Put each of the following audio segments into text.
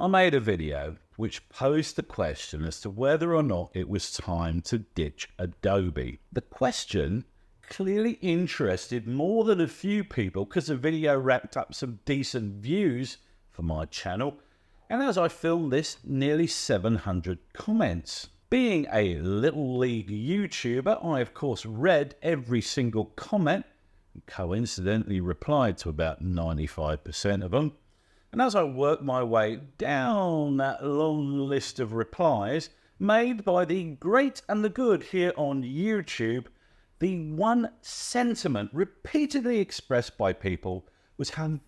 I made a video which posed the question as to whether or not it was time to ditch Adobe. The question clearly interested more than a few people because the video racked up some decent views for my channel, and as I filmed this, nearly 700 comments. Being a little league YouTuber, I of course read every single comment and coincidentally replied to about 95% of them. And as I worked my way down that long list of replies made by the great and the good here on YouTube, the one sentiment repeatedly expressed by people was how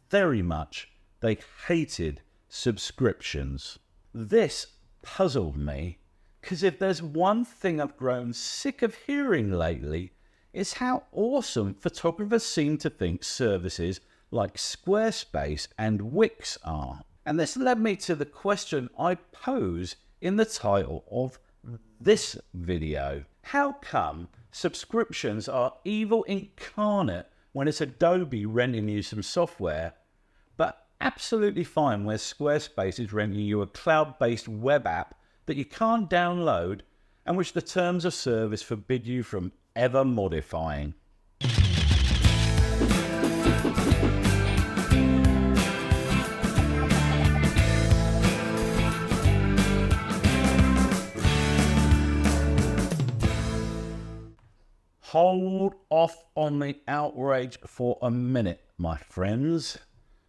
very much they hated subscriptions. This puzzled me, because if there's one thing I've grown sick of hearing lately, it's how awesome photographers seem to think services like Squarespace and Wix are. And this led me to the question I pose in the title of this video. How come subscriptions are evil incarnate when it's Adobe renting you some software, but absolutely fine where Squarespace is renting you a cloud-based web app that you can't download and which the terms of service forbid you from ever modifying? Hold off on the outrage for a minute, my friends.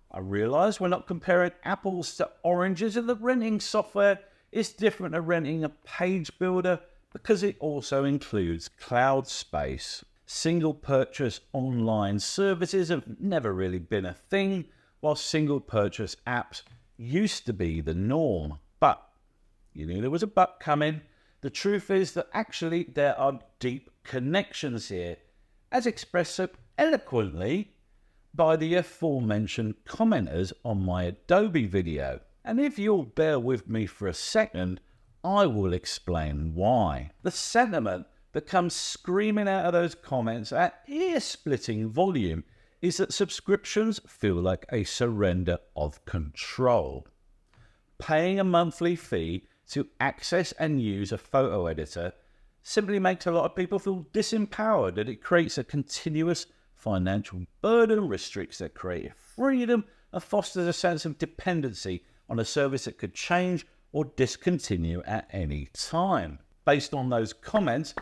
I realise we're not comparing apples to oranges, and the renting software is different to renting a page builder because it also includes cloud space. Single purchase online services have never really been a thing, while single purchase apps used to be the norm. But you knew there was a but coming. The truth is that actually there are deep connections here, as expressed so eloquently by the aforementioned commenters on my Adobe video. And if you'll bear with me for a second, I will explain why. The sentiment that comes screaming out of those comments at ear-splitting volume is that subscriptions feel like a surrender of control. Paying a monthly fee to access and use a photo editor simply makes a lot of people feel disempowered, and it creates a continuous financial burden, restricts their creative freedom, and fosters a sense of dependency on a service that could change or discontinue at any time. Based on those comments,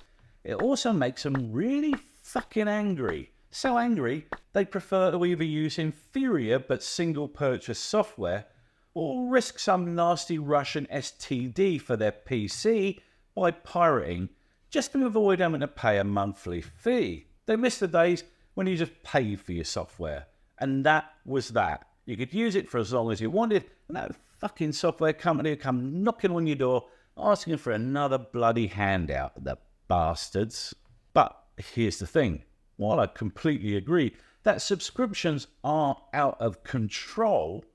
it also makes them really fucking angry. So angry, they prefer to either use inferior but single purchase software or risk some nasty Russian STD for their PC by pirating just to avoid having to pay a monthly fee. They miss the days when you just paid for your software, and that was that. You could use it for as long as you wanted, and that fucking software company would come knocking on your door asking for another bloody handout, the bastards. But here's the thing. While I completely agree that subscriptions are out of control,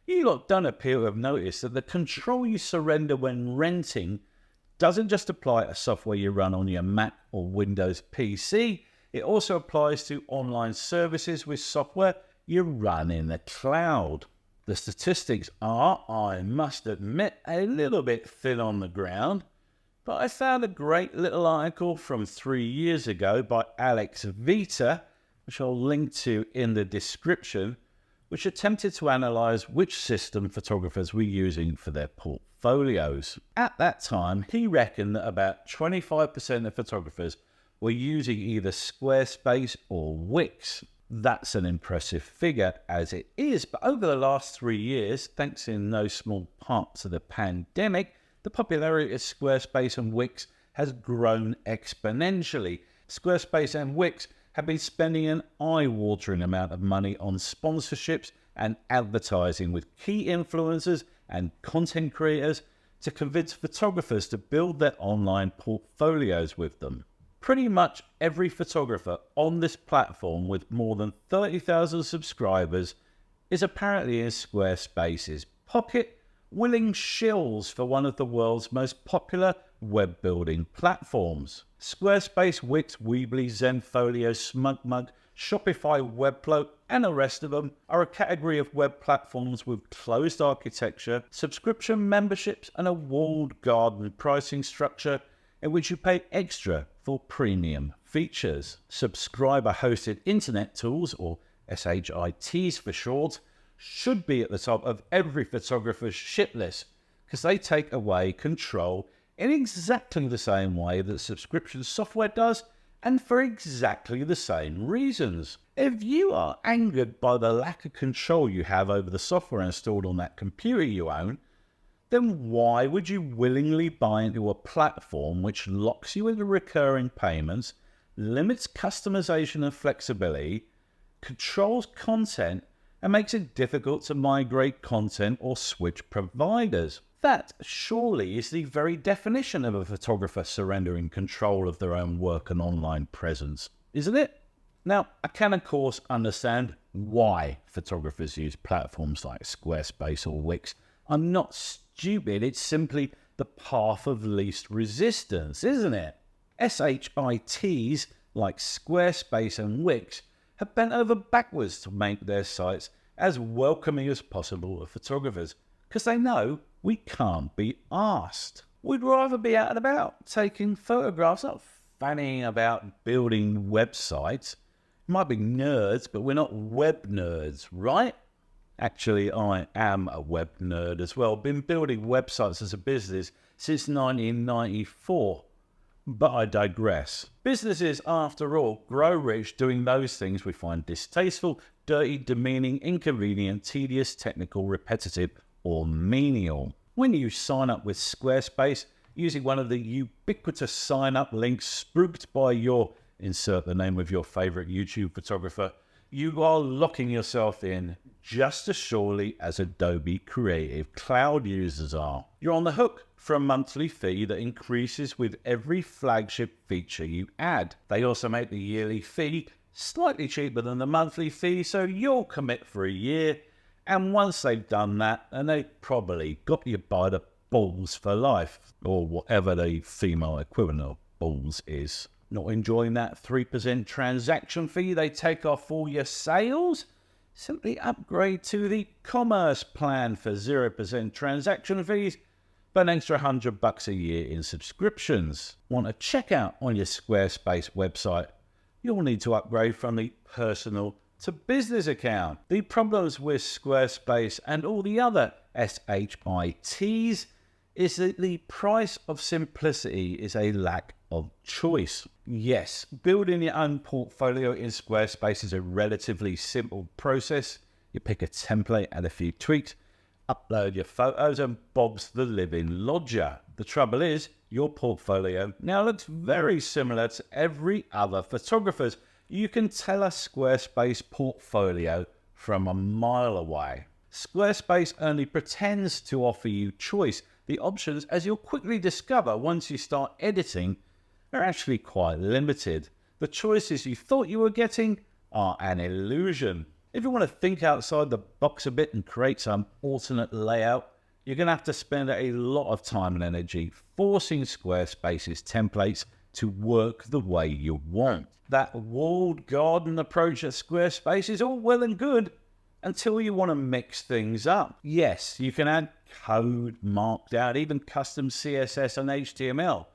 you lot don't appear to have noticed that the control you surrender when renting doesn't just apply to software you run on your Mac or Windows PC. It also applies to online services with software you run in the cloud. The statistics are, I must admit, a little bit thin on the ground, but I found a great little article from 3 years ago by Alex Vita, which I'll link to in the description, which attempted to analyse which system photographers were using for their portfolios. At that time, he reckoned that about 25% of photographers were using either Squarespace or Wix. That's an impressive figure as it is, but over the last 3 years, thanks in no small part to the pandemic, the popularity of Squarespace and Wix has grown exponentially. Squarespace and Wix have been spending an eye-watering amount of money on sponsorships and advertising with key influencers and content creators to convince photographers to build their online portfolios with them. Pretty much every photographer on this platform with more than 30,000 subscribers is apparently in Squarespace's pocket, willing shills for one of the world's most popular web building platforms. Squarespace, Wix, Weebly, Zenfolio, SmugMug, Shopify, Webflow, and the rest of them are a category of web platforms with closed architecture, subscription memberships, and a walled garden pricing structure in which you pay extra for premium features. Subscriber-hosted internet tools, or SHITs for short, should be at the top of every photographer's shit list because they take away control in exactly the same way that subscription software does, and for exactly the same reasons. If you are angered by the lack of control you have over the software installed on that computer you own, then why would you willingly buy into a platform which locks you into recurring payments, limits customization and flexibility, controls content, and makes it difficult to migrate content or switch providers? That surely is the very definition of a photographer surrendering control of their own work and online presence, isn't it? Now, I can of course understand why photographers use platforms like Squarespace or Wix. I'm not stupid, it's simply the path of least resistance, isn't it? SHITs like Squarespace and Wix have bent over backwards to make their sites as welcoming as possible of photographers, because they know we can't be asked. We'd rather be out and about, taking photographs, not fanning about building websites. We might be nerds, but we're not web nerds, right? Actually, I am a web nerd as well. Been building websites as a business since 1994. But I digress. Businesses, after all, grow rich doing those things we find distasteful, dirty, demeaning, inconvenient, tedious, technical, repetitive, or menial. When you sign up with Squarespace using one of the ubiquitous sign-up links spruiked by your, insert the name of your favorite YouTube photographer, you are locking yourself in just as surely as Adobe Creative Cloud users are. You're on the hook for a monthly fee that increases with every flagship feature you add. They also make the yearly fee slightly cheaper than the monthly fee, so you'll commit for a year. And once they've done that, and they probably got you by the balls for life, or whatever the female equivalent of balls is. Not enjoying that 3% transaction fee they take off all your sales? Simply upgrade to the commerce plan for 0% transaction fees, but an extra $100 a year in subscriptions. Want a checkout on your Squarespace website? You'll need to upgrade from the personal to business account. The problems with Squarespace and all the other SHITs is that the price of simplicity is a lack of choice. Yes, building your own portfolio in Squarespace is a relatively simple process. You pick a template and a few tweaks, upload your photos, and Bob's the living lodger. The trouble is, your portfolio now looks very similar to every other photographer's. You can tell a Squarespace portfolio from a mile away. Squarespace only pretends to offer you choice. The options, as you'll quickly discover once you start editing, are actually quite limited. The choices you thought you were getting are an illusion. If you want to think outside the box a bit and create some alternate layout, you're going to have to spend a lot of time and energy forcing Squarespace's templates to work the way you want. That walled garden approach at Squarespace is all well and good until you want to mix things up. Yes, you can add code, markdown, even custom CSS and HTML.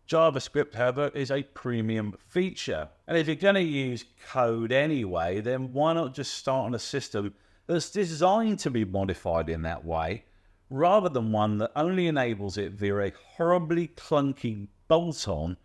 JavaScript, however, is a premium feature. And if you're going to use code anyway, then why not just start on a system that's designed to be modified in that way, rather than one that only enables it via a horribly clunky bolt-on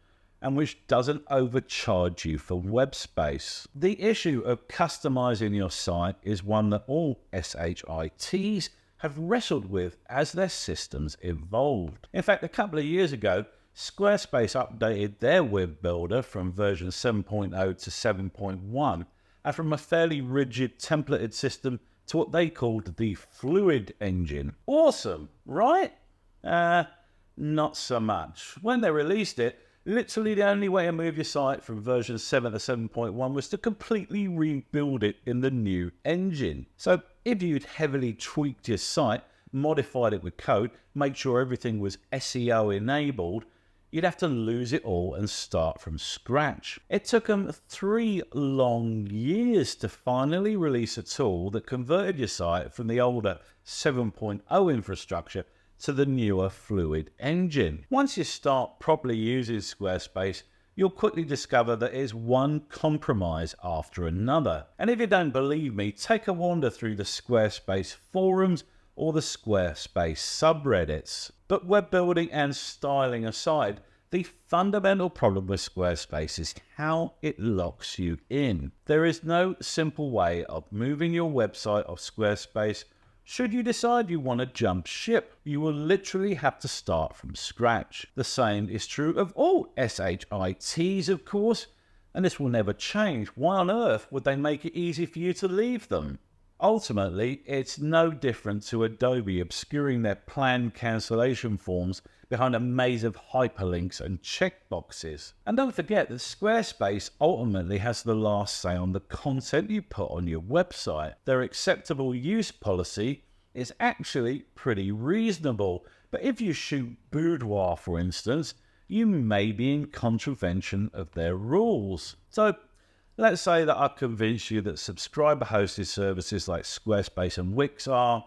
and which doesn't overcharge you for web space. The issue of customizing your site is one that all SHITs have wrestled with as their systems evolved. In fact, a couple of years ago, Squarespace updated their web builder from version 7.0 to 7.1, and from a fairly rigid templated system to what they called the Fluid engine. Awesome, right? Not so much. When they released it, literally the only way to move your site from version 7 to 7.1 was to completely rebuild it in the new engine. So if you'd heavily tweaked your site, modified it with code, made sure everything was SEO enabled, you'd have to lose it all and start from scratch. It took them 3 long years to finally release a tool that converted your site from the older 7.0 infrastructure to the newer Fluid engine. Once you start properly using Squarespace, you'll quickly discover that it's one compromise after another. And if you don't believe me, take a wander through the Squarespace forums or the Squarespace subreddits. But web building and styling aside, the fundamental problem with Squarespace is how it locks you in. There is no simple way of moving your website off Squarespace should you decide you want to jump ship. You will literally have to start from scratch. The same is true of all SHITs, of course, and this will never change. Why on earth would they make it easy for you to leave them? Ultimately, it's no different to Adobe obscuring their planned cancellation forms behind a maze of hyperlinks and checkboxes. And don't forget that Squarespace ultimately has the last say on the content you put on your website. Their acceptable use policy is actually pretty reasonable, but if you shoot boudoir, for instance, you may be in contravention of their rules. So, let's say that I've convinced you that subscriber-hosted services like Squarespace and Wix are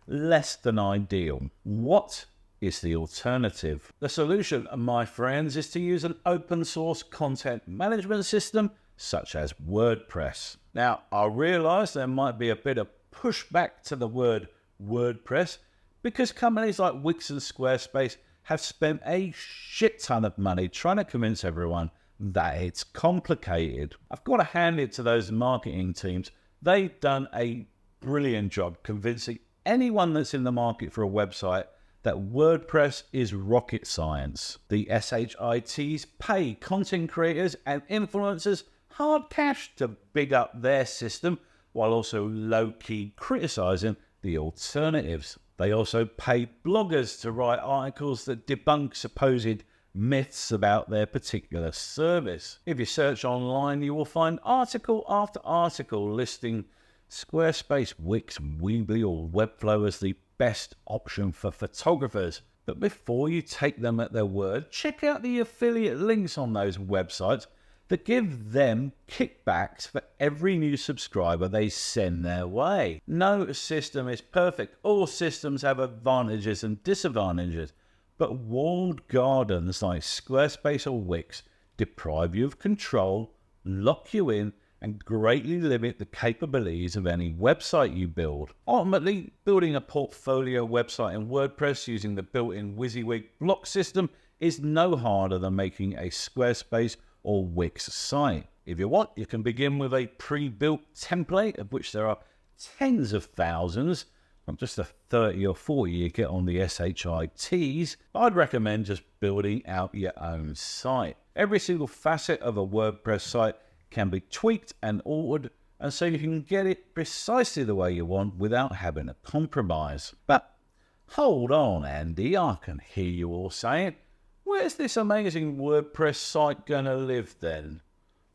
less than ideal. What is the alternative? The solution, my friends, is to use an open-source content management system such as WordPress. Now, I realize there might be a bit of pushback to the word WordPress because companies like Wix and Squarespace have spent a shit ton of money trying to convince everyone that it's complicated. I've got to hand it to those marketing teams. They've done a brilliant job convincing anyone that's in the market for a website that WordPress is rocket science. The SHITs pay content creators and influencers hard cash to big up their system while also low-key criticizing the alternatives. They also pay bloggers to write articles that debunk supposed myths about their particular service. If you search online, you will find article after article listing Squarespace, Wix, Weebly or Webflow as the best option for photographers. But before you take them at their word, check out the affiliate links on those websites that give them kickbacks for every new subscriber they send their way. No system is perfect. All systems have advantages and disadvantages. But walled gardens like Squarespace or Wix deprive you of control, lock you in, and greatly limit the capabilities of any website you build. Ultimately, building a portfolio website in WordPress using the built-in WYSIWYG block system is no harder than making a Squarespace or Wix site. If you want, you can begin with a pre-built template, of which there are tens of thousands, not just the 30 or 40 you get on the SHITs. I'd recommend just building out your own site. Every single facet of a WordPress site can be tweaked and altered, and so you can get it precisely the way you want without having to compromise. But hold on, Andy, I can hear you all saying, where's this amazing WordPress site gonna live then?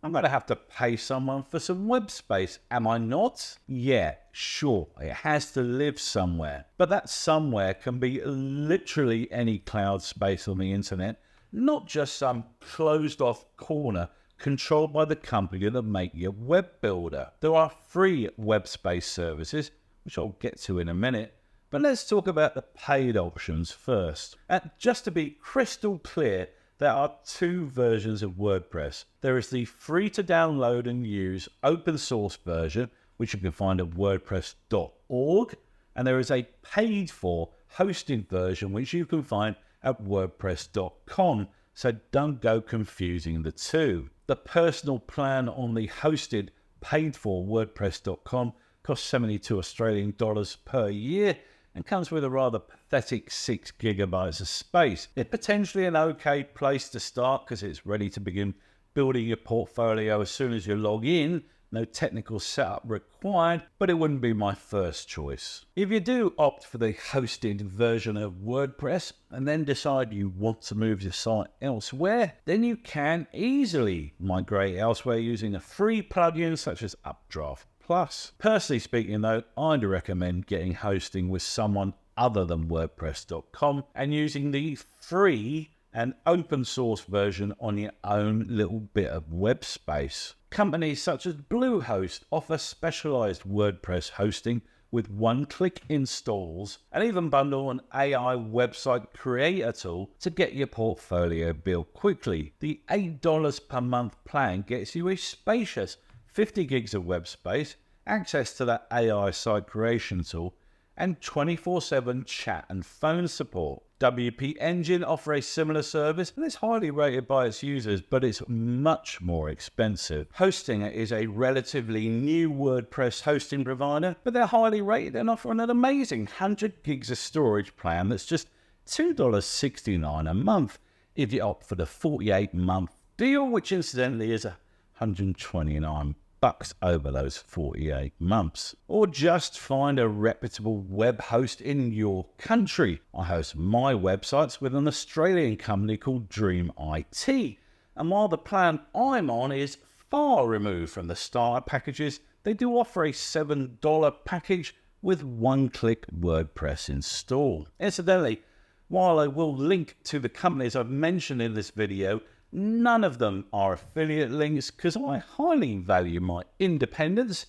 I'm going to have to pay someone for some web space, am I not? Yeah, sure, it has to live somewhere. But that somewhere can be literally any cloud space on the internet, not just some closed-off corner controlled by the company that make your web builder. There are free web space services, which I'll get to in a minute, but let's talk about the paid options first. And just to be crystal clear, there are two versions of WordPress. There is the free to download and use open source version, which you can find at wordpress.org, and there is a paid for hosted version, which you can find at wordpress.com. So don't go confusing the two. The personal plan on the hosted paid for wordpress.com costs 72 Australian dollars per year and comes with a rather pathetic 6 gigabytes of space. It's potentially an okay place to start because it's ready to begin building your portfolio as soon as you log in. No technical setup required, but it wouldn't be my first choice. If you do opt for the hosted version of WordPress and then decide you want to move your site elsewhere, then you can easily migrate elsewhere using a free plugin such as Updraft Plus. Personally speaking though, I'd recommend getting hosting with someone other than WordPress.com and using the free an open source version on your own little bit of web space. Companies such as Bluehost offer specialized WordPress hosting with one-click installs, and even bundle an AI website creator tool to get your portfolio built quickly. The $8 per month plan gets you a spacious 50 gigs of web space, access to that AI site creation tool, and 24/7 chat and phone support. WP Engine offer a similar service and is highly rated by its users, but it's much more expensive. Hosting is a relatively new WordPress hosting provider, but they're highly rated and offer an amazing 100 gigs of storage plan that's just $2.69 a month if you opt for the 48-month deal, which incidentally is $129 over those 48 months. Or just find a reputable web host in your country. I host my websites with an Australian company called Dream IT, and while the plan I'm on is far removed from the starter packages, they do offer a $7 package with one-click WordPress install. Incidentally, while I will link to the companies I've mentioned in this video, none of them are affiliate links because I highly value my independence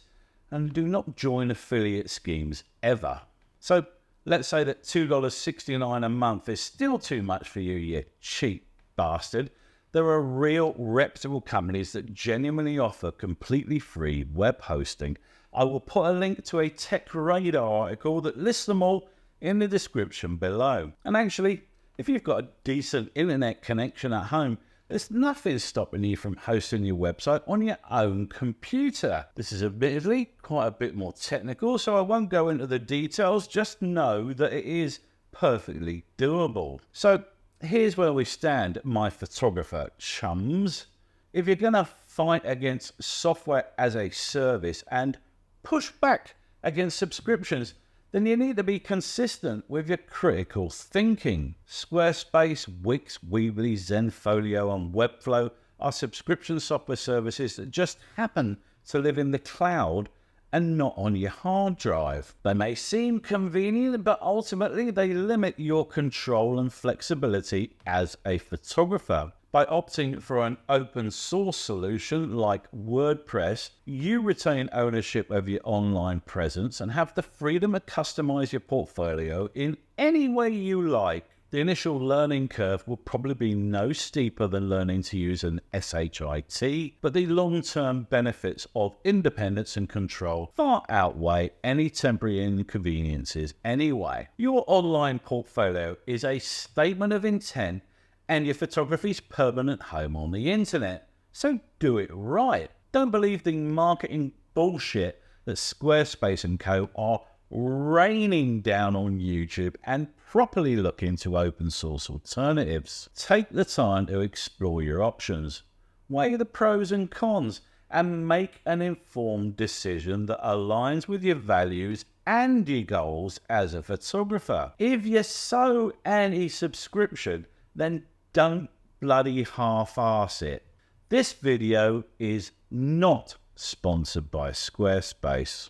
and do not join affiliate schemes ever. So let's say that $2.69 a month is still too much for you, you cheap bastard. There are real reputable companies that genuinely offer completely free web hosting. I will put a link to a Tech Radar article that lists them all in the description below. And actually, if you've got a decent internet connection at home, there's nothing stopping you from hosting your website on your own computer. This is admittedly quite a bit more technical, so I won't go into the details, just know that it is perfectly doable. So here's where we stand, my photographer chums. If you're going to fight against software as a service and push back against subscriptions, then you need to be consistent with your critical thinking. Squarespace, Wix, Weebly, Zenfolio, and Webflow are subscription software services that just happen to live in the cloud and not on your hard drive. They may seem convenient, but ultimately they limit your control and flexibility as a photographer. By opting for an open source solution like WordPress, you retain ownership of your online presence and have the freedom to customize your portfolio in any way you like. The initial learning curve will probably be no steeper than learning to use an SHIT, but the long-term benefits of independence and control far outweigh any temporary inconveniences anyway. Your online portfolio is a statement of intent and your photography's permanent home on the internet. So do it right. Don't believe the marketing bullshit that Squarespace and co are raining down on YouTube, and properly look into open source alternatives. Take the time to explore your options, weigh the pros and cons, and make an informed decision that aligns with your values and your goals as a photographer. If you're so anti-subscription, then don't bloody half-arse it. This video is not sponsored by Squarespace.